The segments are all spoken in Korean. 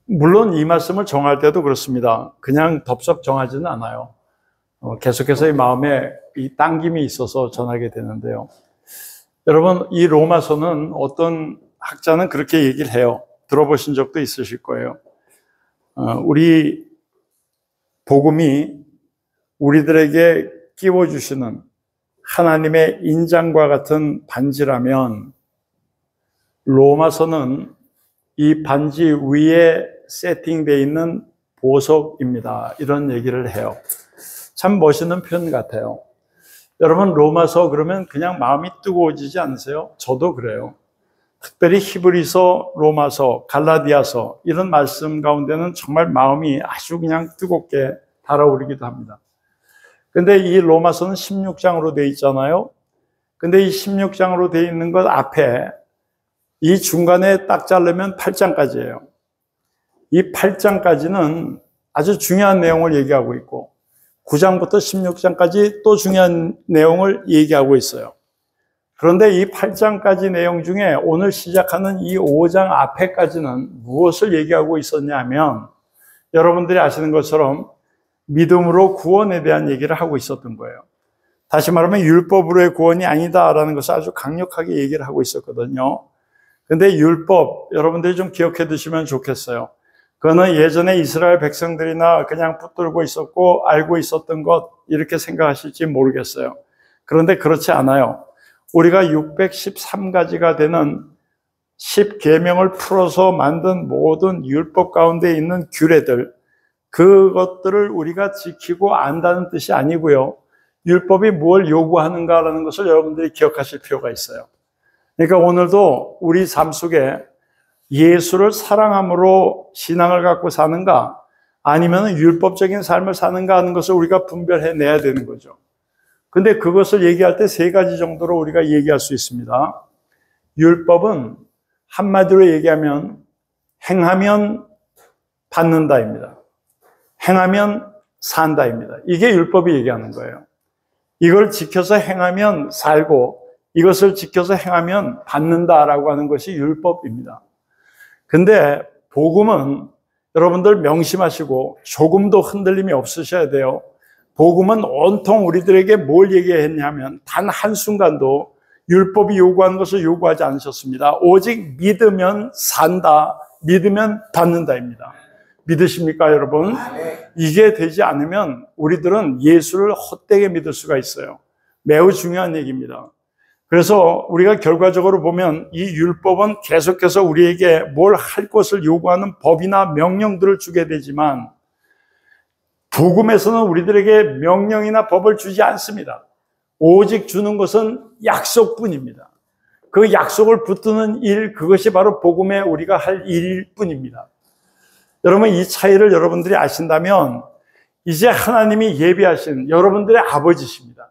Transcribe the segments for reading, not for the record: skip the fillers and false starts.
물론 이 말씀을 정할 때도 그렇습니다. 그냥 덥석 정하지는 않아요. 계속해서 이 마음에 이 당김이 있어서 전하게 되는데요. 여러분, 이 로마서는 어떤 학자는 그렇게 얘기를 해요. 들어보신 적도 있으실 거예요. 우리 복음이 우리들에게 끼워주시는 하나님의 인장과 같은 반지라면 로마서는 이 반지 위에 세팅되어 있는 보석입니다. 이런 얘기를 해요. 참 멋있는 표현 같아요. 여러분, 로마서 그러면 그냥 마음이 뜨거워지지 않으세요? 저도 그래요. 특별히 히브리서, 로마서, 갈라디아서 이런 말씀 가운데는 정말 마음이 아주 그냥 뜨겁게 달아오르기도 합니다. 근데 이 로마서는 16장으로 되어 있잖아요. 근데 이 16장으로 되어 있는 것 앞에 이 중간에 딱 자르면 8장까지예요. 이 8장까지는 아주 중요한 내용을 얘기하고 있고 9장부터 16장까지 또 중요한 내용을 얘기하고 있어요. 그런데 이 8장까지 내용 중에 오늘 시작하는 이 5장 앞에까지는 무엇을 얘기하고 있었냐면 여러분들이 아시는 것처럼 믿음으로 구원에 대한 얘기를 하고 있었던 거예요. 다시 말하면 율법으로의 구원이 아니다라는 것을 아주 강력하게 얘기를 하고 있었거든요. 근데 율법, 여러분들이 좀 기억해 두시면 좋겠어요. 그거는 예전에 이스라엘 백성들이나 그냥 붙들고 있었고 알고 있었던 것 이렇게 생각하실지 모르겠어요. 그런데 그렇지 않아요. 우리가 613가지가 되는 10계명을 풀어서 만든 모든 율법 가운데 있는 규례들, 그것들을 우리가 지키고 안다는 뜻이 아니고요. 율법이 뭘 요구하는가라는 것을 여러분들이 기억하실 필요가 있어요. 그러니까 오늘도 우리 삶 속에 예수를 사랑함으로 신앙을 갖고 사는가 아니면 율법적인 삶을 사는가 하는 것을 우리가 분별해내야 되는 거죠. 근데 그것을 얘기할 때 3가지 정도로 우리가 얘기할 수 있습니다. 율법은 한마디로 얘기하면 행하면 받는다입니다. 행하면 산다입니다. 이게 율법이 얘기하는 거예요. 이걸 지켜서 행하면 살고 이것을 지켜서 행하면 받는다라고 하는 것이 율법입니다. 근데 복음은 여러분들 명심하시고 조금도 흔들림이 없으셔야 돼요. 복음은 온통 우리들에게 뭘 얘기했냐면 단 한순간도 율법이 요구하는 것을 요구하지 않으셨습니다. 오직 믿으면 산다, 믿으면 받는다입니다. 믿으십니까, 여러분? 이게 되지 않으면 우리들은 예수를 헛되게 믿을 수가 있어요. 매우 중요한 얘기입니다. 그래서 우리가 결과적으로 보면 이 율법은 계속해서 우리에게 뭘 할 것을 요구하는 법이나 명령들을 주게 되지만 복음에서는 우리들에게 명령이나 법을 주지 않습니다. 오직 주는 것은 약속뿐입니다. 그 약속을 붙드는 일, 그것이 바로 복음에 우리가 할 일일 뿐입니다. 여러분, 이 차이를 여러분들이 아신다면 이제 하나님이 예비하신 여러분들의 아버지십니다.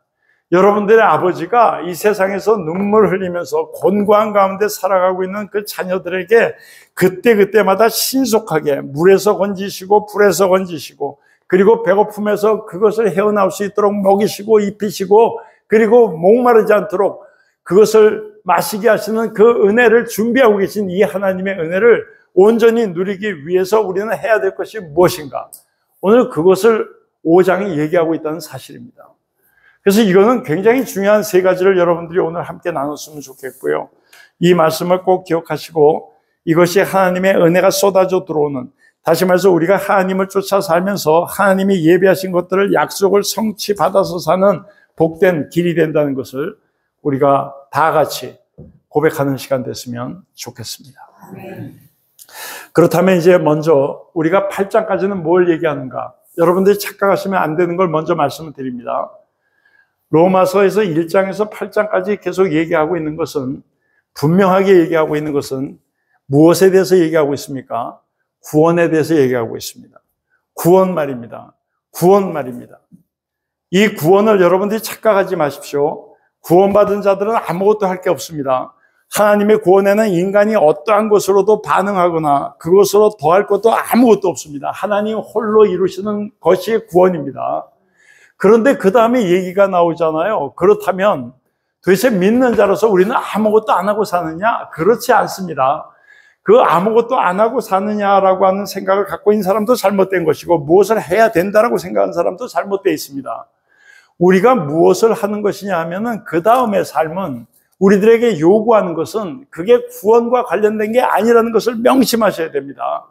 여러분들의 아버지가 이 세상에서 눈물 흘리면서 곤고한 가운데 살아가고 있는 그 자녀들에게 그때그때마다 신속하게 물에서 건지시고 불에서 건지시고 그리고 배고픔에서 그것을 헤어나올 수 있도록 먹이시고 입히시고 그리고 목마르지 않도록 그것을 마시게 하시는 그 은혜를 준비하고 계신 이 하나님의 은혜를 온전히 누리기 위해서 우리는 해야 될 것이 무엇인가? 오늘 그것을 5장이 얘기하고 있다는 사실입니다. 그래서 이거는 굉장히 중요한 3가지를 여러분들이 오늘 함께 나눴으면 좋겠고요. 이 말씀을 꼭 기억하시고 이것이 하나님의 은혜가 쏟아져 들어오는, 다시 말해서 우리가 하나님을 쫓아 살면서 하나님이 예비하신 것들을 약속을 성취받아서 사는 복된 길이 된다는 것을 우리가 다 같이 고백하는 시간 됐으면 좋겠습니다. 그렇다면 이제 먼저 우리가 8장까지는 뭘 얘기하는가? 여러분들이 착각하시면 안 되는 걸 먼저 말씀을 드립니다. 로마서에서 1장에서 8장까지 계속 얘기하고 있는 것은, 분명하게 얘기하고 있는 것은 무엇에 대해서 얘기하고 있습니까? 구원에 대해서 얘기하고 있습니다. 구원 말입니다. 구원 말입니다. 이 구원을 여러분들이 착각하지 마십시오. 구원받은 자들은 아무것도 할 게 없습니다. 하나님의 구원에는 인간이 어떠한 것으로도 반응하거나 그것으로 더할 것도 아무것도 없습니다. 하나님 홀로 이루시는 것이 구원입니다. 그런데 그 다음에 얘기가 나오잖아요. 그렇다면 도대체 믿는 자로서 우리는 아무것도 안 하고 사느냐? 그렇지 않습니다. 그 아무것도 안 하고 사느냐라고 하는 생각을 갖고 있는 사람도 잘못된 것이고, 무엇을 해야 된다라고 생각하는 사람도 잘못되어 있습니다. 우리가 무엇을 하는 것이냐 하면은 그 다음의 삶은 우리들에게 요구하는 것은 그게 구원과 관련된 게 아니라는 것을 명심하셔야 됩니다.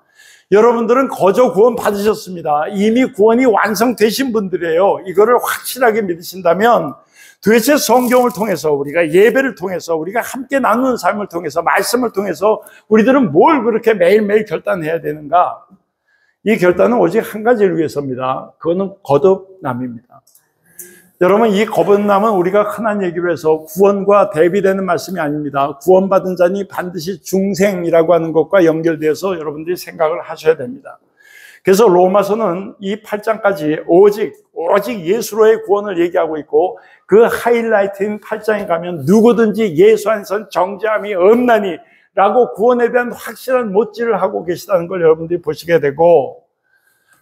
여러분들은 거저 구원 받으셨습니다. 이미 구원이 완성되신 분들이에요. 이거를 확실하게 믿으신다면 도대체 성경을 통해서, 우리가 예배를 통해서, 우리가 함께 나누는 삶을 통해서, 말씀을 통해서 우리들은 뭘 그렇게 매일매일 결단해야 되는가? 이 결단은 오직 한 가지를 위해서입니다. 그거는 거듭남입니다. 여러분, 이 거듭남은 우리가 흔한 얘기로 해서 구원과 대비되는 말씀이 아닙니다. 구원받은 자니 반드시 중생이라고 하는 것과 연결되어서 여러분들이 생각을 하셔야 됩니다. 그래서 로마서는 이 8장까지 오직 예수로의 구원을 얘기하고 있고, 그 하이라이트인 8장에 가면 누구든지 예수 안에서는 정죄함이 없나니 라고 구원에 대한 확실한 못질을 하고 계시다는 걸 여러분들이 보시게 되고,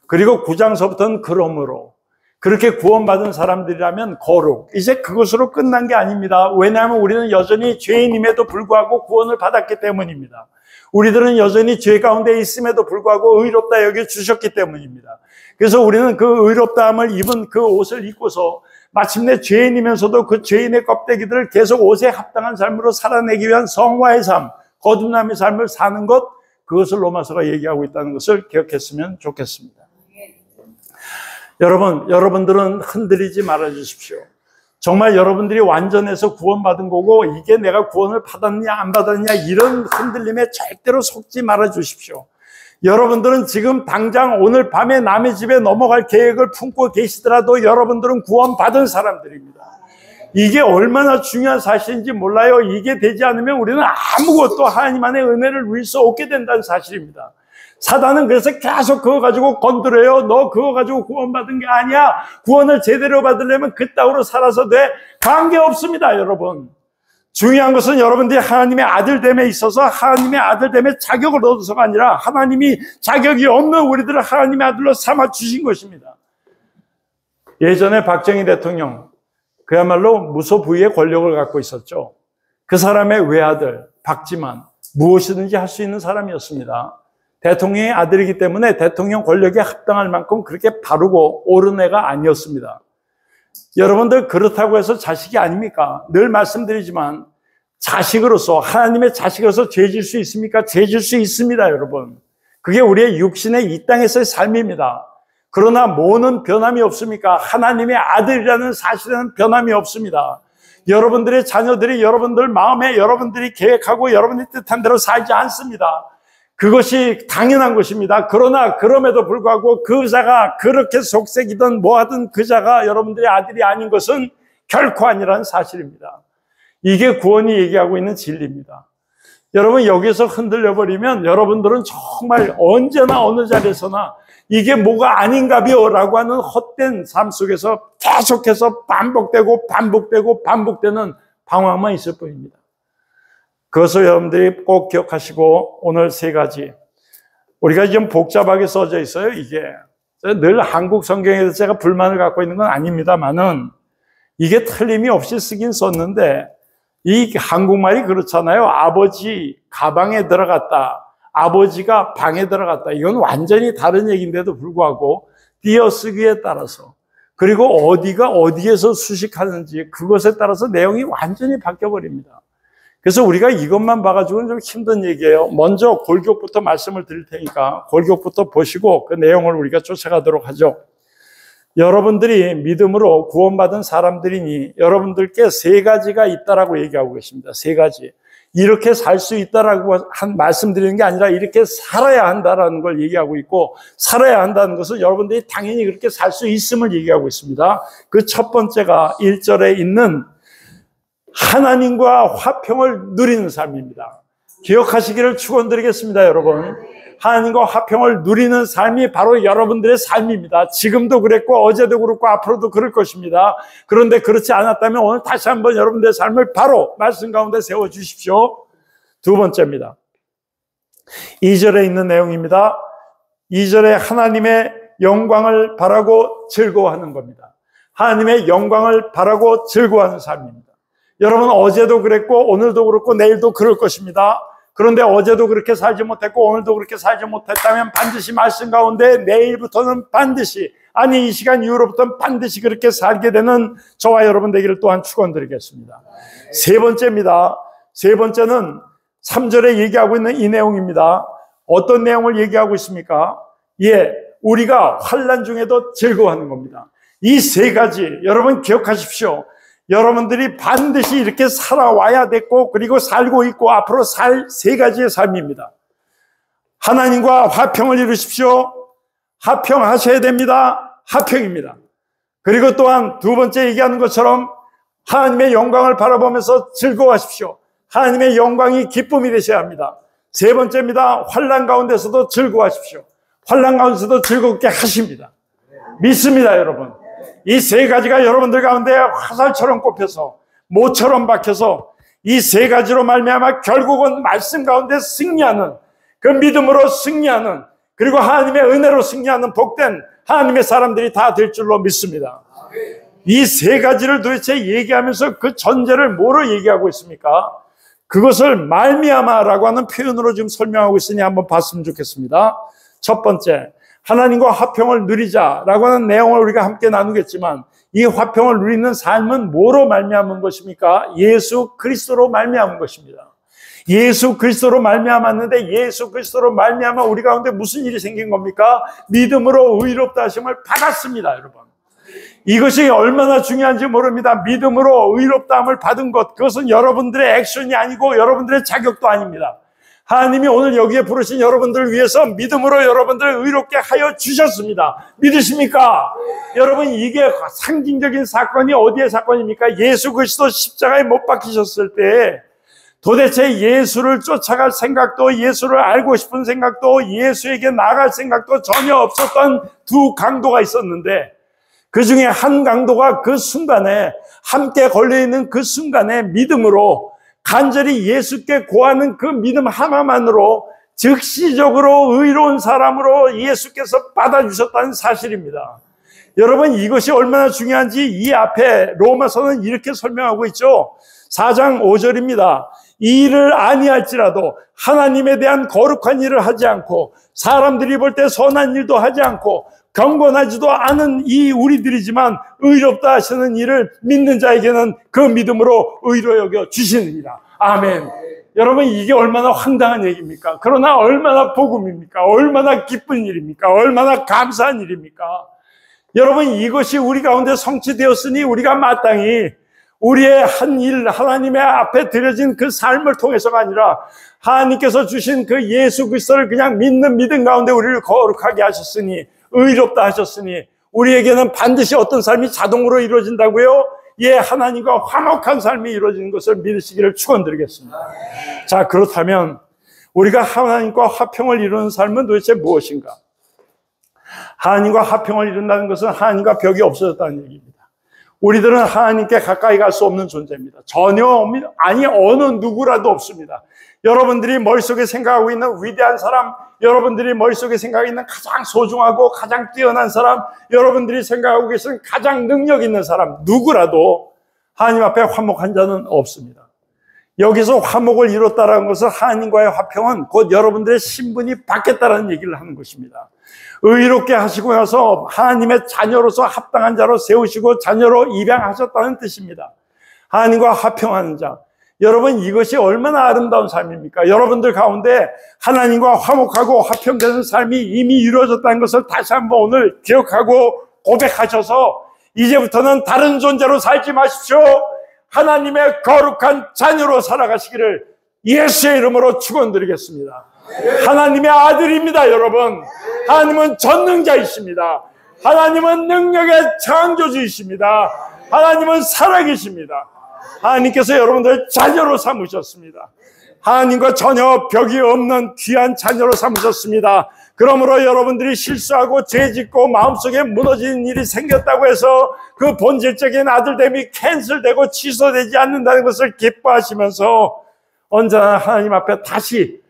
그리고 9장서부터는 그러므로, 그렇게 구원받은 사람들이라면 거룩, 이제 그것으로 끝난 게 아닙니다. 왜냐하면 우리는 여전히 죄인임에도 불구하고 구원을 받았기 때문입니다. 우리들은 여전히 죄 가운데 있음에도 불구하고 의롭다 여겨주셨기 때문입니다. 그래서 우리는 그 의롭다함을 입은 그 옷을 입고서 마침내 죄인이면서도 그 죄인의 껍데기들을 계속 옷에 합당한 삶으로 살아내기 위한 성화의 삶, 거듭남의 삶을 사는 것, 그것을 로마서가 얘기하고 있다는 것을 기억했으면 좋겠습니다. 여러분들은 흔들리지 말아 주십시오. 정말 여러분들이 완전해서 구원받은 거고, 이게 내가 구원을 받았냐 안 받았냐 이런 흔들림에 절대로 속지 말아 주십시오. 여러분들은 지금 당장 오늘 밤에 남의 집에 넘어갈 계획을 품고 계시더라도 여러분들은 구원받은 사람들입니다. 이게 얼마나 중요한 사실인지 몰라요. 이게 되지 않으면 우리는 아무것도 하나님 안의 은혜를 누릴 수 없게 된다는 사실입니다. 사단은 그래서 계속 그거 가지고 건드려요. 너 그거 가지고 구원받은 게 아니야. 구원을 제대로 받으려면 그따위로 살아서 돼. 관계없습니다, 여러분. 중요한 것은 여러분들이 하나님의 아들됨에 있어서 하나님의 아들됨의 자격을 얻어서가 아니라 하나님이 자격이 없는 우리들을 하나님의 아들로 삼아 주신 것입니다. 예전에 박정희 대통령, 그야말로 무소부위의 권력을 갖고 있었죠. 그 사람의 외아들 박지만, 무엇이든지 할 수 있는 사람이었습니다. 대통령의 아들이기 때문에 대통령 권력에 합당할 만큼 그렇게 바르고 옳은 애가 아니었습니다. 여러분들 그렇다고 해서 자식이 아닙니까? 늘 말씀드리지만 자식으로서, 하나님의 자식으로서 죄질 수 있습니까? 죄질 수 있습니다, 여러분. 그게 우리의 육신의 이 땅에서의 삶입니다. 그러나 뭐는 변함이 없습니까? 하나님의 아들이라는 사실에는 변함이 없습니다. 여러분들의 자녀들이 여러분들 마음에 여러분들이 계획하고 여러분이 뜻한 대로 살지 않습니다. 그것이 당연한 것입니다. 그러나 그럼에도 불구하고 그 자가 그렇게 속색이든 뭐하든 그 자가 여러분들의 아들이 아닌 것은 결코 아니라는 사실입니다. 이게 구원이 얘기하고 있는 진리입니다. 여러분, 여기서 흔들려 버리면 여러분들은 정말 언제나 어느 자리에서나 이게 뭐가 아닌가비요 라고 하는 헛된 삶 속에서 계속해서 반복되는 방황만 있을 뿐입니다. 그것을 여러분들이 꼭 기억하시고, 오늘 세 가지, 우리가 좀 복잡하게 써져 있어요. 이게 늘 한국 성경에 대해서 제가 불만을 갖고 있는 건 아닙니다만은 이게 틀림이 없이 쓰긴 썼는데, 이 한국말이 그렇잖아요. 아버지 가방에 들어갔다, 아버지가 방에 들어갔다, 이건 완전히 다른 얘기인데도 불구하고 띄어쓰기에 따라서, 그리고 어디가 어디에서 수식하는지 그것에 따라서 내용이 완전히 바뀌어버립니다. 그래서 우리가 이것만 봐가지고는 좀 힘든 얘기예요. 먼저 골격부터 말씀을 드릴 테니까 골격부터 보시고 그 내용을 우리가 쫓아가도록 하죠. 여러분들이 믿음으로 구원받은 사람들이니 여러분들께 세 가지가 있다라고 얘기하고 계십니다. 세 가지. 이렇게 살 수 있다라고 말씀드리는 게 아니라 이렇게 살아야 한다라는 걸 얘기하고 있고, 살아야 한다는 것은 여러분들이 당연히 그렇게 살 수 있음을 얘기하고 있습니다. 그 첫 번째가 1절에 있는 하나님과 화평을 누리는 삶입니다. 기억하시기를 축원드리겠습니다, 여러분. 하나님과 화평을 누리는 삶이 바로 여러분들의 삶입니다. 지금도 그랬고 어제도 그렇고 앞으로도 그럴 것입니다. 그런데 그렇지 않았다면 오늘 다시 한번 여러분들의 삶을 바로 말씀 가운데 세워주십시오. 두 번째입니다. 2절에 있는 내용입니다. 2절에 하나님의 영광을 바라고 즐거워하는 겁니다. 하나님의 영광을 바라고 즐거워하는 삶입니다. 여러분, 어제도 그랬고 오늘도 그렇고 내일도 그럴 것입니다. 그런데 어제도 그렇게 살지 못했고 오늘도 그렇게 살지 못했다면 반드시 말씀 가운데 내일부터는 반드시, 아니 이 시간 이후로부터는 반드시 그렇게 살게 되는 저와 여러분 되기를 또한 축원드리겠습니다. 세 번째입니다. 세 번째는 3절에 얘기하고 있는 이 내용입니다. 어떤 내용을 얘기하고 있습니까? 우리가 환난 중에도 즐거워하는 겁니다. 이 세 가지 여러분 기억하십시오. 여러분들이 반드시 이렇게 살아와야 됐고 그리고 살고 있고 앞으로 살 세 가지의 삶입니다. 하나님과 화평을 이루십시오. 화평하셔야 됩니다. 화평입니다. 그리고 또한 두 번째 얘기하는 것처럼 하나님의 영광을 바라보면서 즐거워하십시오. 하나님의 영광이 기쁨이 되셔야 합니다. 세 번째입니다. 환난 가운데서도 즐거워하십시오. 환난 가운데서도 즐겁게 하십니다. 믿습니다, 여러분. 이 세 가지가 여러분들 가운데 화살처럼 꼽혀서 모처럼 박혀서 이 세 가지로 말미암아 결국은 말씀 가운데 승리하는, 그 믿음으로 승리하는, 그리고 하나님의 은혜로 승리하는 복된 하나님의 사람들이 다 될 줄로 믿습니다. 이 세 가지를 도대체 얘기하면서 그 전제를 뭐로 얘기하고 있습니까? 그것을 말미암아라고 하는 표현으로 지금 설명하고 있으니 한번 봤으면 좋겠습니다. 첫 번째, 하나님과 화평을 누리자라고 하는 내용을 우리가 함께 나누겠지만 이 화평을 누리는 삶은 뭐로 말미암은 것입니까? 예수 그리스도로 말미암은 것입니다. 예수 그리스도로 말미암았는데 예수 그리스도로 말미암아 우리 가운데 무슨 일이 생긴 겁니까? 믿음으로 의롭다 하심을 받았습니다, 여러분. 이것이 얼마나 중요한지 모릅니다. 믿음으로 의롭다함을 받은 것, 그것은 여러분들의 액션이 아니고 여러분들의 자격도 아닙니다. 하나님이 오늘 여기에 부르신 여러분들을 위해서 믿음으로 여러분들을 의롭게 하여 주셨습니다. 믿으십니까? 여러분, 이게 상징적인 사건이 어디의 사건입니까? 예수 그리스도 십자가에 못 박히셨을 때 도대체 예수를 쫓아갈 생각도, 예수를 알고 싶은 생각도, 예수에게 나아갈 생각도 전혀 없었던 두 강도가 있었는데 그 중에 한 강도가 그 순간에, 함께 걸려있는 그 순간에 믿음으로 간절히 예수께 구하는 그 믿음 하나만으로 즉시적으로 의로운 사람으로 예수께서 받아주셨다는 사실입니다. 여러분, 이것이 얼마나 중요한지 이 앞에 로마서는 이렇게 설명하고 있죠. 4장 5절입니다. 이 일을 아니할지라도 하나님에 대한 거룩한 일을 하지 않고 사람들이 볼 때 선한 일도 하지 않고 경건하지도 않은 이 우리들이지만 의롭다 하시는 일을 믿는 자에게는 그 믿음으로 의로 여겨 주시느니라. 아멘. 여러분, 이게 얼마나 황당한 얘기입니까? 그러나 얼마나 복음입니까? 얼마나 기쁜 일입니까? 얼마나 감사한 일입니까? 여러분, 이것이 우리 가운데 성취되었으니 우리가 마땅히 우리의 한 일, 하나님의 앞에 드려진 그 삶을 통해서가 아니라 하나님께서 주신 그 예수 그리스도를 그냥 믿는 믿음 가운데 우리를 거룩하게 하셨으니, 의롭다 하셨으니 우리에게는 반드시 어떤 삶이 자동으로 이루어진다고요? 하나님과 화목한 삶이 이루어지는 것을 믿으시기를 축원드리겠습니다. 자, 그렇다면 우리가 하나님과 화평을 이루는 삶은 도대체 무엇인가? 하나님과 화평을 이룬다는 것은 하나님과 벽이 없어졌다는 얘기입니다. 우리들은 하나님께 가까이 갈 수 없는 존재입니다. 전혀, 아니 어느 누구라도 없습니다. 여러분들이 머릿속에 생각하고 있는 위대한 사람, 여러분들이 머릿속에 생각하고 있는 가장 소중하고 가장 뛰어난 사람, 여러분들이 생각하고 계시는 가장 능력 있는 사람, 누구라도 하나님 앞에 화목한 자는 없습니다. 여기서 화목을 이뤘다는 것은 하나님과의 화평은 곧 여러분들의 신분이 바뀌었다는 얘기를 하는 것입니다. 의롭게 하시고 나서 하나님의 자녀로서 합당한 자로 세우시고 자녀로 입양하셨다는 뜻입니다. 하나님과 화평하는 자. 여러분, 이것이 얼마나 아름다운 삶입니까? 여러분들 가운데 하나님과 화목하고 화평되는 삶이 이미 이루어졌다는 것을 다시 한번 오늘 기억하고 고백하셔서 이제부터는 다른 존재로 살지 마십시오. 하나님의 거룩한 자녀로 살아가시기를 예수의 이름으로 축원드리겠습니다. 하나님의 아들입니다, 여러분. 하나님은 전능자이십니다. 하나님은 능력의 창조주이십니다. 하나님은 살아계십니다. 하나님께서 여러분들 자녀로 삼으셨습니다. 하나님과 전혀 벽이 없는 귀한 자녀로 삼으셨습니다. 그러므로 여러분들이 실수하고 죄짓고 마음속에 무너지는 일이 생겼다고 해서 그 본질적인 아들됨이 캔슬되고 취소되지 않는다는 것을 기뻐하시면서 언제나 하나님 앞에 다시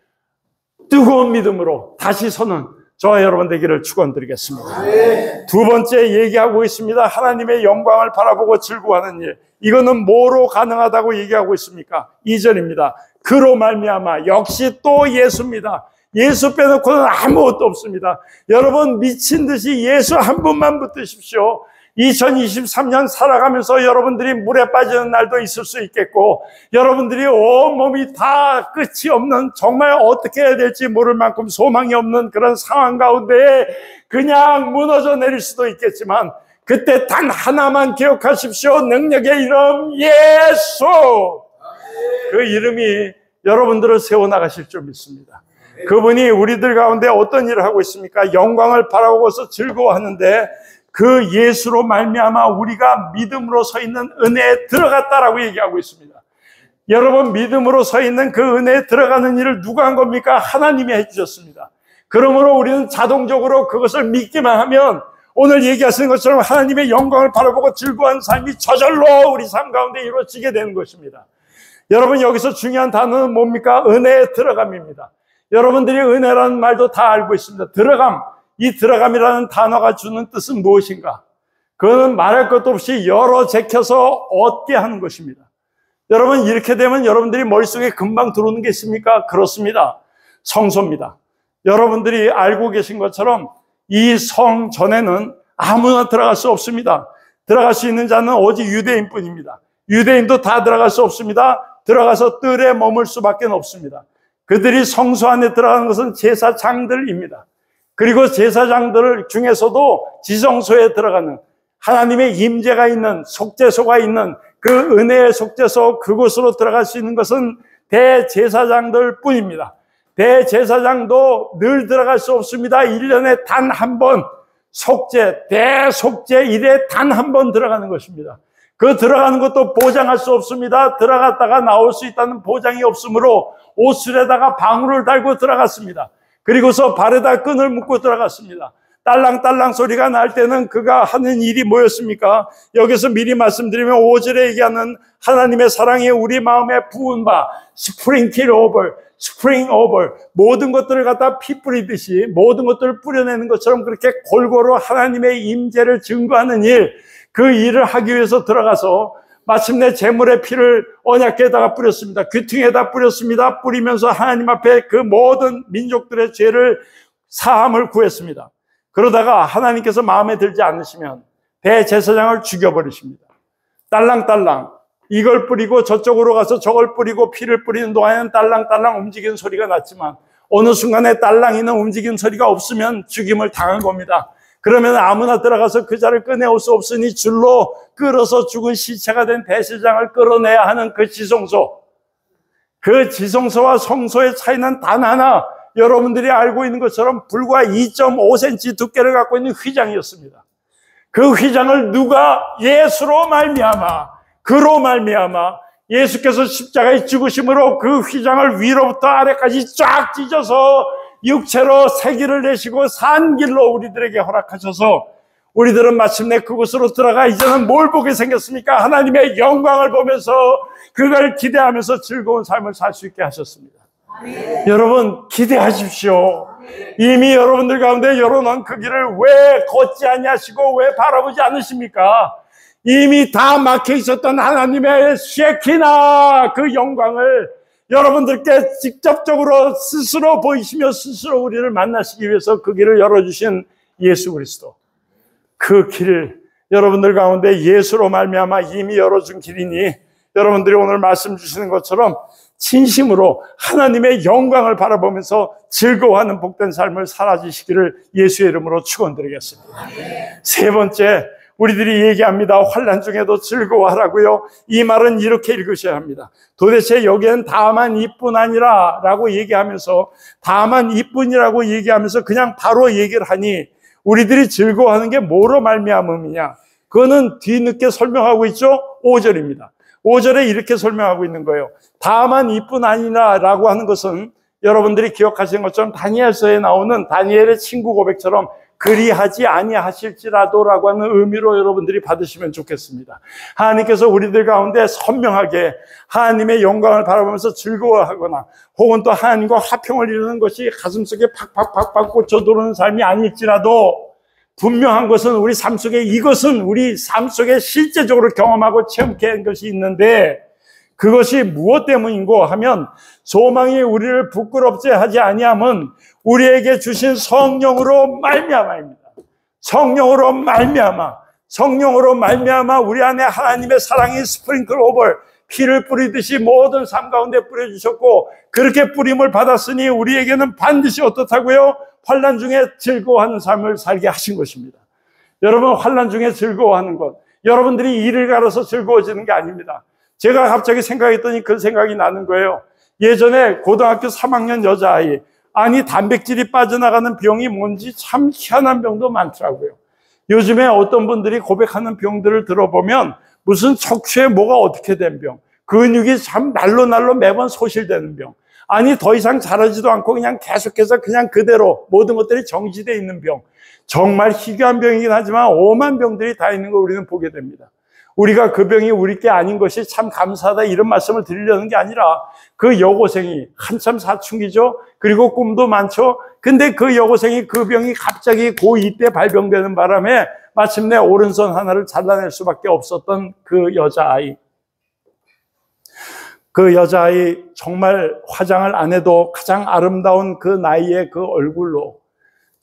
뜨거운 믿음으로 다시 서는 저와 여러분 되기를 축원드리겠습니다. 두 번째 얘기하고 있습니다. 하나님의 영광을 바라보고 즐거워하는 일. 이거는 뭐로 가능하다고 얘기하고 있습니까? 2절입니다. 그로 말미암아 역시 또 예수입니다. 예수 빼놓고는 아무것도 없습니다. 여러분 미친 듯이 예수 한 분만 붙드십시오. 2023년 살아가면서 여러분들이 물에 빠지는 날도 있을 수 있겠고, 여러분들이 온몸이 다 끝이 없는, 정말 어떻게 해야 될지 모를 만큼 소망이 없는 그런 상황 가운데 그냥 무너져 내릴 수도 있겠지만, 그때 단 하나만 기억하십시오. 능력의 이름 예수. 그 이름이 여러분들을 세워나가실 줄 믿습니다. 그분이 우리들 가운데 어떤 일을 하고 있습니까? 영광을 바라보고서 즐거워하는데, 그 예수로 말미암아 우리가 믿음으로 서 있는 은혜에 들어갔다라고 얘기하고 있습니다. 여러분, 믿음으로 서 있는 그 은혜에 들어가는 일을 누가 한 겁니까? 하나님이 해주셨습니다. 그러므로 우리는 자동적으로 그것을 믿기만 하면 오늘 얘기하시는 것처럼 하나님의 영광을 바라보고 즐거워하는 삶이 저절로 우리 삶 가운데 이루어지게 되는 것입니다. 여러분, 여기서 중요한 단어는 뭡니까? 은혜에 들어감입니다. 여러분들이 은혜라는 말도 다 알고 있습니다. 들어감. 이 들어감이라는 단어가 주는 뜻은 무엇인가? 그거는 말할 것도 없이 열어 제껴서 얻게 하는 것입니다. 여러분, 이렇게 되면 여러분들이 머릿속에 금방 들어오는 게 있습니까? 그렇습니다. 성소입니다. 여러분들이 알고 계신 것처럼 이 성 전에는 아무나 들어갈 수 없습니다. 들어갈 수 있는 자는 오직 유대인뿐입니다. 유대인도 다 들어갈 수 없습니다. 들어가서 뜰에 머물 수밖에 없습니다. 그들이 성소 안에 들어가는 것은 제사장들입니다. 그리고 제사장들 중에서도 지성소에 들어가는 하나님의 임재가 있는 속죄소가 있는 그 은혜의 속죄소, 그곳으로 들어갈 수 있는 것은 대제사장들 뿐입니다. 대제사장도 늘 들어갈 수 없습니다. 1년에 단 한 번 속죄, 대속죄 일에 단 한 번 들어가는 것입니다. 그 들어가는 것도 보장할 수 없습니다. 들어갔다가 나올 수 있다는 보장이 없으므로 옷술에다가 방울을 달고 들어갔습니다. 그리고서 발에다 끈을 묶고 들어갔습니다. 딸랑딸랑 소리가 날 때는 그가 하는 일이 뭐였습니까? 여기서 미리 말씀드리면 5절에 얘기하는 하나님의 사랑이 우리 마음에 부은 바 스프링킬 오버, 스프링 오버, 모든 것들을 갖다 피 뿌리듯이 모든 것들을 뿌려내는 것처럼 그렇게 골고루 하나님의 임재를 증거하는 일, 그 일을 하기 위해서 들어가서 마침내 제물의 피를 언약궤에다가 뿌렸습니다. 귀퉁이에다 뿌렸습니다. 뿌리면서 하나님 앞에 그 모든 민족들의 죄를 사함을 구했습니다. 그러다가 하나님께서 마음에 들지 않으시면 대제사장을 죽여버리십니다. 딸랑딸랑 이걸 뿌리고 저쪽으로 가서 저걸 뿌리고 피를 뿌리는 동안에는 딸랑딸랑 움직이는 소리가 났지만 어느 순간에 딸랑이는 움직이는 소리가 없으면 죽임을 당한 겁니다. 그러면 아무나 들어가서 그 자를 꺼내올 수 없으니 줄로 끌어서 죽은 시체가 된 대제사장을 끌어내야 하는 그 지성소. 그 지성소와 성소의 차이는 단 하나, 여러분들이 알고 있는 것처럼 불과 2.5cm 두께를 갖고 있는 휘장이었습니다. 그 휘장을 누가 예수로 말미암아, 그로 말미암아 예수께서 십자가에 죽으심으로 그 휘장을 위로부터 아래까지 쫙 찢어서 육체로 세기를 내시고 산 길로 우리들에게 허락하셔서 우리들은 마침내 그곳으로 들어가 이제는 뭘 보게 생겼습니까? 하나님의 영광을 보면서 그걸 기대하면서 즐거운 삶을 살 수 있게 하셨습니다. 여러분 기대하십시오. 이미 여러분들 가운데 열어놓은 그 길을 왜 걷지 않으시고 왜 바라보지 않으십니까? 이미 다 막혀 있었던 하나님의 쉐키나 그 영광을 여러분들께 직접적으로 스스로 보이시며 스스로 우리를 만나시기 위해서 그 길을 열어주신 예수 그리스도, 그 길을 여러분들 가운데 예수로 말미암아 이미 열어준 길이니 여러분들이 오늘 말씀 주시는 것처럼 진심으로 하나님의 영광을 바라보면서 즐거워하는 복된 삶을 살아주시기를 예수의 이름으로 축원드리겠습니다. 세 번째, 우리들이 얘기합니다. 환난 중에도 즐거워하라고요. 이 말은 이렇게 읽으셔야 합니다. 도대체 여기엔 다만 이뿐 아니라 라고 얘기하면서 다만 이뿐이라고 얘기하면서 그냥 바로 얘기를 하니 우리들이 즐거워하는 게 뭐로 말미암음이냐? 그거는 뒤늦게 설명하고 있죠. 5절입니다. 5절에 이렇게 설명하고 있는 거예요. 다만 이뿐 아니라 라고 하는 것은 여러분들이 기억하시는 것처럼 다니엘서에 나오는 다니엘의 친구 고백처럼 그리하지 아니하실지라도라고 하는 의미로 여러분들이 받으시면 좋겠습니다. 하나님께서 우리들 가운데 선명하게 하나님의 영광을 바라보면서 즐거워하거나 혹은 또 하나님과 화평을 이루는 것이 가슴속에 팍팍팍팍 꽂혀들어오는 삶이 아닐지라도 분명한 것은 우리 삶 속에 이것은 우리 삶 속에 실제적으로 경험하고 체험케 한 것이 있는데 그것이 무엇 때문인고 하면 소망이 우리를 부끄럽게 하지 아니함은 우리에게 주신 성령으로 말미암아입니다. 성령으로 말미암아 우리 안에 하나님의 사랑이 스프링클 오버 피를 뿌리듯이 모든 삶 가운데 뿌려주셨고, 그렇게 뿌림을 받았으니 우리에게는 반드시 어떻다고요? 환난 중에 즐거워하는 삶을 살게 하신 것입니다. 여러분, 환난 중에 즐거워하는 것, 여러분들이 이를 갈아서 즐거워지는 게 아닙니다. 제가 갑자기 생각했더니 그 생각이 나는 거예요. 예전에 고등학교 3학년 여자아이, 아니 단백질이 빠져나가는 병이 뭔지 참 희한한 병도 많더라고요. 요즘에 어떤 분들이 고백하는 병들을 들어보면 무슨 척추에 뭐가 어떻게 된 병, 근육이 참 날로 매번 소실되는 병, 아니 더 이상 자라지도 않고 그냥 계속해서 그냥 그대로 모든 것들이 정지되어 있는 병, 정말 희귀한 병이긴 하지만 오만 병들이 다 있는 걸 우리는 보게 됩니다. 우리가 그 병이 우리 게 아닌 것이 참 감사하다 이런 말씀을 드리려는 게 아니라, 그 여고생이 한참 사춘기죠. 그리고 꿈도 많죠. 근데 그 여고생이 그 병이 갑자기 고2 때 발병되는 바람에 마침내 오른손 하나를 잘라낼 수밖에 없었던 그 여자아이. 그 여자아이 정말 화장을 안 해도 가장 아름다운 그 나이의 그 얼굴로,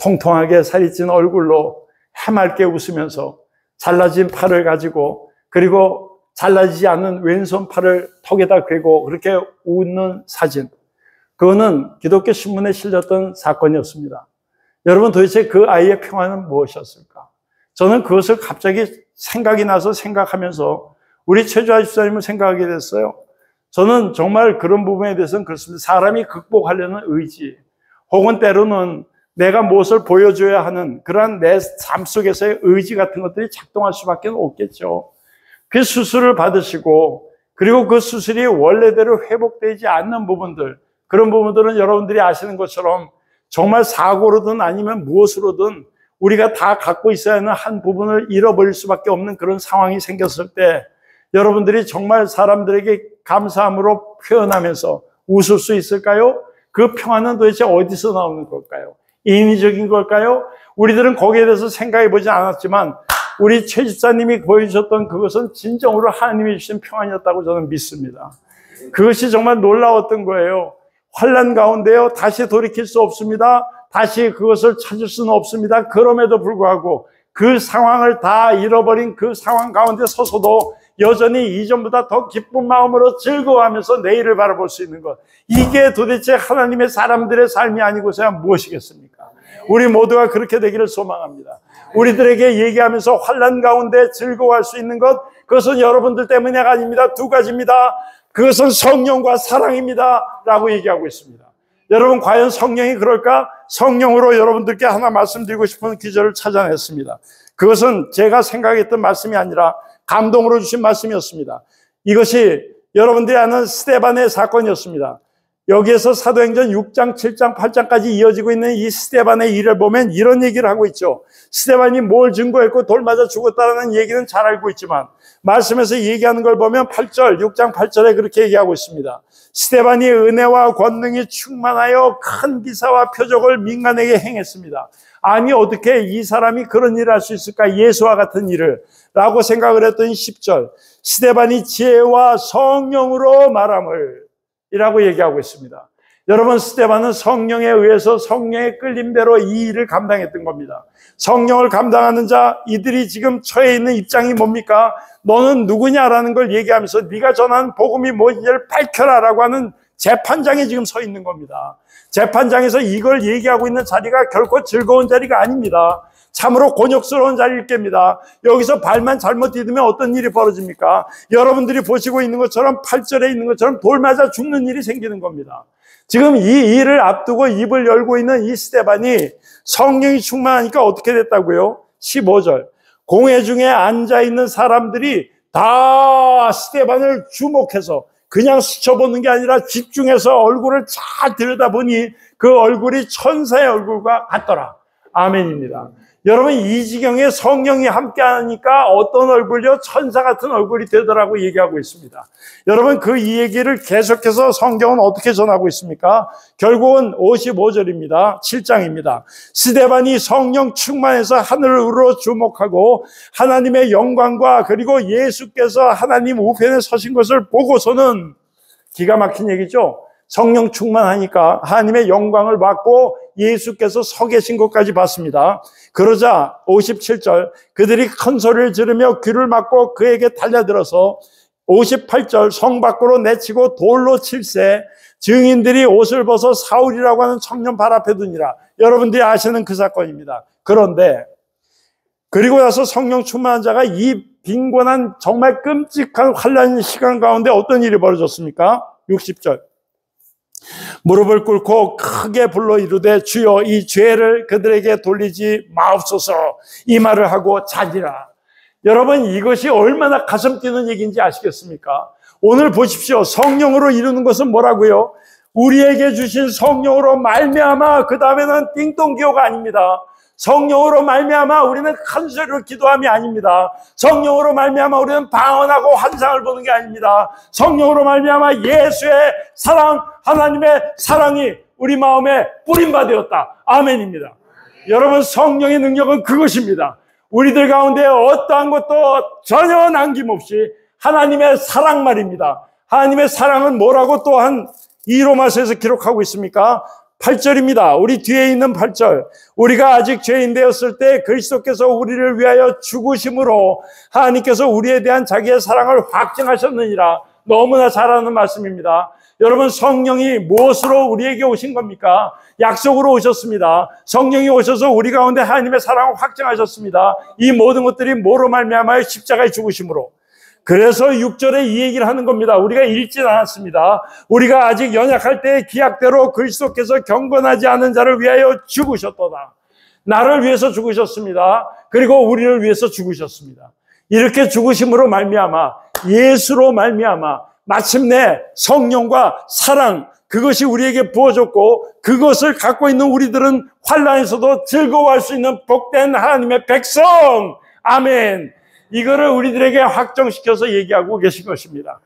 통통하게 살이 찐 얼굴로 해맑게 웃으면서 잘라진 팔을 가지고, 그리고 잘라지지 않은 왼손 팔을 턱에다 괴고 그렇게 웃는 사진, 그거는 기독교 신문에 실렸던 사건이었습니다. 여러분, 도대체 그 아이의 평안은 무엇이었을까? 저는 그것을 갑자기 생각이 나서 생각하면서 우리 최주아 집사님을 생각하게 됐어요. 저는 정말 그런 부분에 대해서는 그렇습니다. 사람이 극복하려는 의지, 혹은 때로는 내가 무엇을 보여줘야 하는 그러한 내 삶 속에서의 의지 같은 것들이 작동할 수밖에 없겠죠. 그 수술을 받으시고, 그리고 그 수술이 원래대로 회복되지 않는 부분들, 그런 부분들은 여러분들이 아시는 것처럼 정말 사고로든 아니면 무엇으로든 우리가 다 갖고 있어야 하는 한 부분을 잃어버릴 수밖에 없는 그런 상황이 생겼을 때, 여러분들이 정말 사람들에게 감사함으로 표현하면서 웃을 수 있을까요? 그 평안은 도대체 어디서 나오는 걸까요? 인위적인 걸까요? 우리들은 거기에 대해서 생각해 보지 않았지만 우리 최 집사님이 보여주셨던 그것은 진정으로 하나님이 주신 평안이었다고 저는 믿습니다. 그것이 정말 놀라웠던 거예요. 환난 가운데요, 다시 돌이킬 수 없습니다. 다시 그것을 찾을 수는 없습니다. 그럼에도 불구하고 그 상황을 다 잃어버린 그 상황 가운데 서서도 여전히 이전보다 더 기쁜 마음으로 즐거워하면서 내일을 바라볼 수 있는 것, 이게 도대체 하나님의 사람들의 삶이 아니고서야 무엇이겠습니까? 우리 모두가 그렇게 되기를 소망합니다. 우리들에게 얘기하면서 환난 가운데 즐거워할 수 있는 것, 그것은 여러분들 때문에가 아닙니다. 두 가지입니다. 그것은 성령과 사랑입니다 라고 얘기하고 있습니다. 여러분, 과연 성령이 그럴까? 성령으로 여러분들께 하나 말씀드리고 싶은 기절을 찾아냈습니다. 그것은 제가 생각했던 말씀이 아니라 감동으로 주신 말씀이었습니다. 이것이 여러분들이 아는 스데반의 사건이었습니다. 여기에서 사도행전 6장, 7장, 8장까지 이어지고 있는 이 스데반의 일을 보면 이런 얘기를 하고 있죠. 스데반이 뭘 증거했고 돌 맞아 죽었다는 얘기는 잘 알고 있지만 말씀에서 얘기하는 걸 보면 8절, 6장 8절에 그렇게 얘기하고 있습니다. 스데반이 은혜와 권능이 충만하여 큰 기사와 표적을 민간에게 행했습니다. 아니 어떻게 이 사람이 그런 일을 할 수 있을까? 예수와 같은 일을 라고 생각을 했더니 10절, 스데반이 지혜와 성령으로 말함을 이라고 얘기하고 있습니다. 여러분, 스데반은 성령에 의해서 성령의 끌림대로 이 일을 감당했던 겁니다. 성령을 감당하는 자, 이들이 지금 처해 있는 입장이 뭡니까? 너는 누구냐라는 걸 얘기하면서 네가 전하는 복음이 뭔지를 밝혀라라고 하는 재판장이 지금 서 있는 겁니다. 재판장에서 이걸 얘기하고 있는 자리가 결코 즐거운 자리가 아닙니다. 참으로 곤욕스러운 자리일 겁니다. 여기서 발만 잘못 디디면 어떤 일이 벌어집니까? 여러분들이 보시고 있는 것처럼 8절에 있는 것처럼 돌 맞아 죽는 일이 생기는 겁니다. 지금 이 일을 앞두고 입을 열고 있는 이 스데반이 성령이 충만하니까 어떻게 됐다고요? 15절, 공회 중에 앉아있는 사람들이 다 스데반을 주목해서 그냥 스쳐보는 게 아니라 집중해서 얼굴을 잘 들여다보니 그 얼굴이 천사의 얼굴과 같더라. 아멘입니다. 여러분, 이 지경에 성령이 함께하니까 어떤 얼굴이요? 천사 같은 얼굴이 되더라고 얘기하고 있습니다. 여러분, 그 이 얘기를 계속해서 성경은 어떻게 전하고 있습니까? 결국은 55절입니다. 7장입니다. 스데반이 성령 충만해서 하늘으로 주목하고 하나님의 영광과 그리고 예수께서 하나님 우편에 서신 것을 보고서는, 기가 막힌 얘기죠. 성령 충만하니까 하나님의 영광을 받고 예수께서 서 계신 것까지 봤습니다. 그러자 57절, 그들이 큰 소리를 지르며 귀를 막고 그에게 달려들어서 58절, 성 밖으로 내치고 돌로 칠세 증인들이 옷을 벗어 사울이라고 하는 청년 발 앞에 두니라. 여러분들이 아시는 그 사건입니다. 그런데 그리고 나서 성령 충만한 자가 이 빈곤한 정말 끔찍한 환난 시간 가운데 어떤 일이 벌어졌습니까? 60절, 무릎을 꿇고 크게 불러 이르되 주여 이 죄를 그들에게 돌리지 마옵소서, 이 말을 하고 자니라. 여러분, 이것이 얼마나 가슴 뛰는 얘기인지 아시겠습니까? 오늘 보십시오. 성령으로 이루는 것은 뭐라고요? 우리에게 주신 성령으로 말미암아, 그 다음에는 띵동기호가 아닙니다. 성령으로 말미암아 우리는 큰 소리로 기도함이 아닙니다. 성령으로 말미암아 우리는 방언하고 환상을 보는 게 아닙니다. 성령으로 말미암아 예수의 사랑, 하나님의 사랑이 우리 마음에 뿌림바 되었다. 아멘입니다. 여러분, 성령의 능력은 그것입니다. 우리들 가운데 어떠한 것도 전혀 남김없이 하나님의 사랑 말입니다. 하나님의 사랑은 뭐라고 또한 이 로마서에서 기록하고 있습니까? 8절입니다. 우리 뒤에 있는 8절. 우리가 아직 죄인 되었을 때 그리스도께서 우리를 위하여 죽으심으로 하나님께서 우리에 대한 자기의 사랑을 확증하셨느니라. 너무나 잘 아는 말씀입니다. 여러분, 성령이 무엇으로 우리에게 오신 겁니까? 약속으로 오셨습니다. 성령이 오셔서 우리 가운데 하나님의 사랑을 확증하셨습니다. 이 모든 것들이 뭐로 말미암아요? 십자가의 죽으심으로. 그래서 6절에 이 얘기를 하는 겁니다. 우리가 읽진 않았습니다. 우리가 아직 연약할 때 기약대로 그리스도께서 경건하지 않은 자를 위하여 죽으셨도다. 나를 위해서 죽으셨습니다. 그리고 우리를 위해서 죽으셨습니다. 이렇게 죽으심으로 말미암아, 예수로 말미암아 마침내 성령과 사랑, 그것이 우리에게 부어졌고 그것을 갖고 있는 우리들은 환난에서도 즐거워할 수 있는 복된 하나님의 백성. 아멘. 이거를 우리들에게 확정시켜서 얘기하고 계신 것입니다.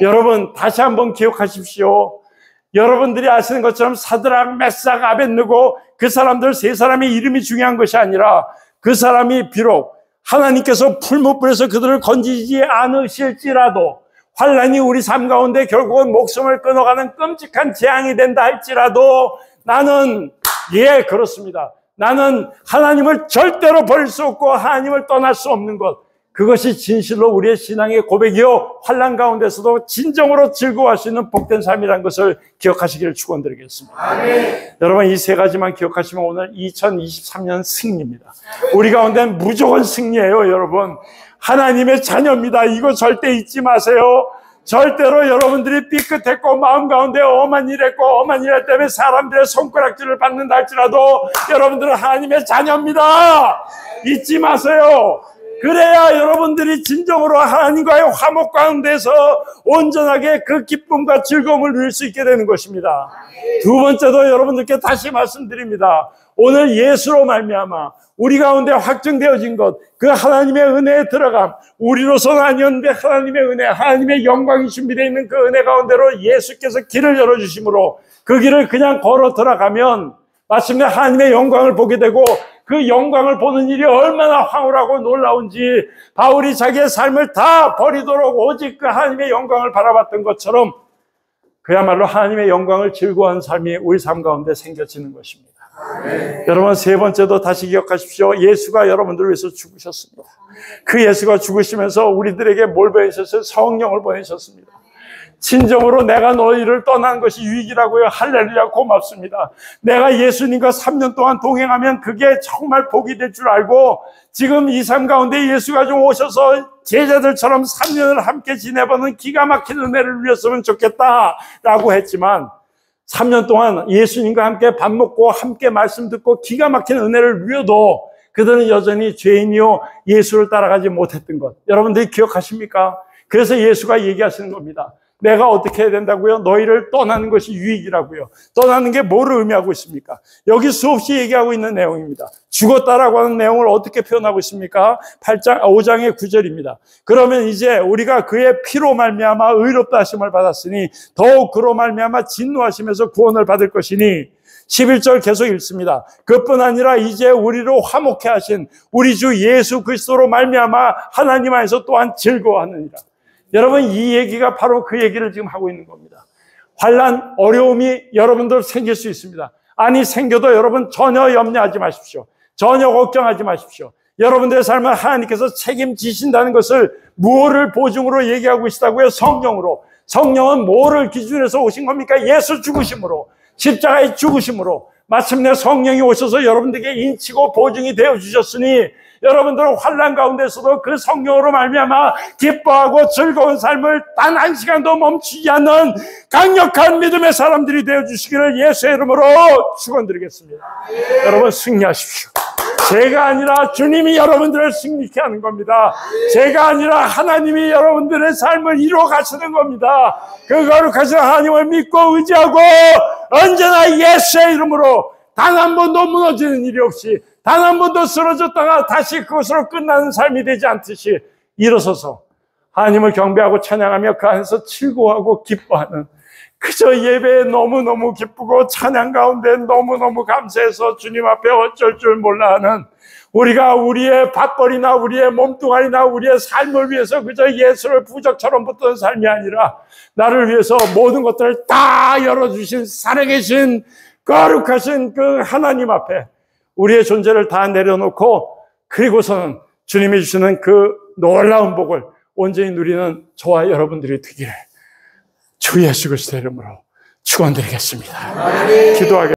여러분, 다시 한번 기억하십시오. 여러분들이 아시는 것처럼 사드락, 메삭, 아벳느고, 그 사람들 세 사람의 이름이 중요한 것이 아니라 그 사람이 비록 하나님께서 풀무불에서 그들을 건지지 않으실지라도, 환난이 우리 삶 가운데 결국은 목숨을 끊어가는 끔찍한 재앙이 된다 할지라도, 나는 그렇습니다. 나는 하나님을 절대로 버릴 수 없고 하나님을 떠날 수 없는 것, 그것이 진실로 우리의 신앙의 고백이요, 환난 가운데서도 진정으로 즐거워할 수 있는 복된 삶이라는 것을 기억하시기를 축원드리겠습니다. 아멘. 여러분, 이 세 가지만 기억하시면 오늘 2023년 승리입니다. 우리 가운데는 무조건 승리예요. 여러분, 하나님의 자녀입니다. 이거 절대 잊지 마세요. 절대로 여러분들이 삐끗했고 마음 가운데 엄한 일 했고 엄한 일 할 때문에 사람들의 손가락질을 받는다 할지라도 여러분들은 하나님의 자녀입니다. 잊지 마세요. 그래야 여러분들이 진정으로 하나님과의 화목 가운데서 온전하게 그 기쁨과 즐거움을 누릴 수 있게 되는 것입니다. 두 번째도 여러분들께 다시 말씀드립니다. 오늘 예수로 말미암아 우리 가운데 확증되어진 것, 그 하나님의 은혜에 들어감, 우리로서는 아니었는데 하나님의 은혜, 하나님의 영광이 준비되어 있는 그 은혜 가운데로 예수께서 길을 열어주심으로 그 길을 그냥 걸어 들어가면 마침내 하나님의 영광을 보게 되고, 그 영광을 보는 일이 얼마나 황홀하고 놀라운지, 바울이 자기의 삶을 다 버리도록 오직 그 하나님의 영광을 바라봤던 것처럼 그야말로 하나님의 영광을 즐거워하는 삶이 우리 삶 가운데 생겨지는 것입니다. 네. 여러분, 세 번째도 다시 기억하십시오. 예수가 여러분들을 위해서 죽으셨습니다. 그 예수가 죽으시면서 우리들에게 뭘 보내셨어요? 성령을 보내셨습니다. 진정으로 내가 너희를 떠난 것이 유익이라고요. 할렐루야, 고맙습니다. 내가 예수님과 3년 동안 동행하면 그게 정말 복이 될 줄 알고 지금 이 삶 가운데 예수가 좀 오셔서 제자들처럼 3년을 함께 지내보는 기가 막힌 은혜를 누렸으면 좋겠다라고 했지만 3년 동안 예수님과 함께 밥 먹고 함께 말씀 듣고 기가 막힌 은혜를 누려도 그들은 여전히 죄인이요 예수를 따라가지 못했던 것, 여러분들이 기억하십니까? 그래서 예수가 얘기하시는 겁니다. 내가 어떻게 해야 된다고요? 너희를 떠나는 것이 유익이라고요. 떠나는 게 뭐를 의미하고 있습니까? 여기 수없이 얘기하고 있는 내용입니다. 죽었다라고 하는 내용을 어떻게 표현하고 있습니까? 5장의 9절입니다. 그러면 이제 우리가 그의 피로 말미암아 의롭다 하심을 받았으니 더욱 그로 말미암아 진노하심에서 구원을 받을 것이니 11절 계속 읽습니다. 그뿐 아니라 이제 우리로 화목해 하신 우리 주 예수 그리스도로 말미암아 하나님 안에서 또한 즐거워하느니라. 여러분, 이 얘기가 바로 그 얘기를 지금 하고 있는 겁니다. 환난, 어려움이 여러분들 생길 수 있습니다. 아니, 생겨도 여러분 전혀 염려하지 마십시오. 전혀 걱정하지 마십시오. 여러분들의 삶을 하나님께서 책임지신다는 것을 무엇을 보증으로 얘기하고 있다고요? 성령으로. 성령은 뭐를 기준해서 오신 겁니까? 예수 죽으심으로, 십자가의 죽으심으로 마침내 성령이 오셔서 여러분들에게 인치고 보증이 되어주셨으니 여러분들은 환난 가운데서도 그 성령으로 말미암아 기뻐하고 즐거운 삶을 단 한 시간도 멈추지 않는 강력한 믿음의 사람들이 되어주시기를 예수의 이름으로 축원드리겠습니다. 여러분, 승리하십시오. 제가 아니라 주님이 여러분들을 승리케 하는 겁니다. 제가 아니라 하나님이 여러분들의 삶을 이루어 가시는 겁니다. 그 거룩하신 하나님을 믿고 의지하고 언제나 예수의 이름으로 단 한 번도 무너지는 일이 없이, 단 한 번도 쓰러졌다가 다시 그것으로 끝나는 삶이 되지 않듯이 일어서서 하나님을 경배하고 찬양하며 그 안에서 즐거워하고 기뻐하는, 그저 예배에 너무너무 기쁘고 찬양 가운데 너무너무 감사해서 주님 앞에 어쩔 줄 몰라 하는, 우리가 우리의 밥벌이나 우리의 몸뚱아리나 우리의 삶을 위해서 그저 예수를 부적처럼 붙드는 삶이 아니라 나를 위해서 모든 것들을 다 열어주신 살아계신 거룩하신 그 하나님 앞에 우리의 존재를 다 내려놓고, 그리고서는 주님이 주시는 그 놀라운 복을 온전히 누리는 저와 여러분들이 되기를 주 예수 그리스도의 이름으로 축원드리겠습니다. 기도하겠습니다.